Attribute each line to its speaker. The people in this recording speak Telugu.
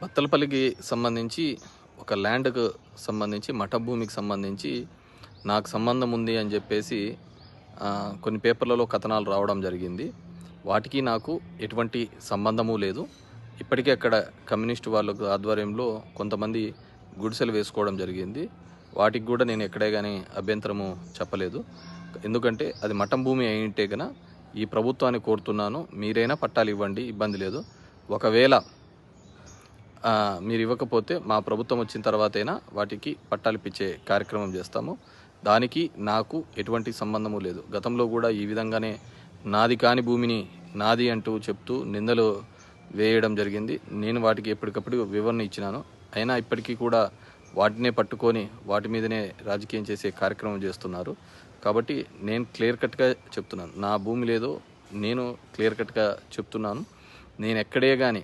Speaker 1: బత్తలపల్లికి సంబంధించి ఒక ల్యాండ్‌కు సంబంధించి మఠ భూమికి సంబంధించి నాకు సంబంధం ఉంది అని చెప్పేసి కొన్ని పేపర్లలో కథనాలు రావడం జరిగింది. వాటికి నాకు ఎటువంటి సంబంధము లేదు. ఇప్పటికే అక్కడ కమ్యూనిస్ట్ వాళ్ళ ఆధ్వర్యంలో కొంతమంది గుడిసెలు వేసుకోవడం జరిగింది. వాటికి కూడా నేను ఎక్కడే కానీ అభ్యంతరము చెప్పలేదు. ఎందుకంటే అది మఠం భూమి అయింటే గన ఈ ప్రభుత్వాన్ని కోరుతున్నాను, మీరైనా పట్టాలు ఇవ్వండి, ఇబ్బంది లేదు. ఒకవేళ మీరు ఇవ్వకపోతే మా ప్రభుత్వం వచ్చిన తర్వాతైనా వాటికి పట్టాలు ఇప్పించే కార్యక్రమం చేస్తాము. దానికి నాకు ఎటువంటి సంబంధము లేదు. గతంలో కూడా ఈ విధంగానే నాది కాని భూమిని నాది అంటూ చెప్తూ నిందలు వేయడం జరిగింది. నేను వాటికి ఎప్పటికప్పుడు వివరణ ఇచ్చినాను. అయినా ఇప్పటికీ కూడా వాటినే పట్టుకొని వాటి మీదనే రాజకీయం చేసే కార్యక్రమం చేస్తున్నారు. కాబట్టి నేను క్లియర్ కట్గా చెప్తున్నాను, నా భూమి లేదో నేను క్లియర్ కట్గా చెప్తున్నాను. నేను ఎక్కడే కానీ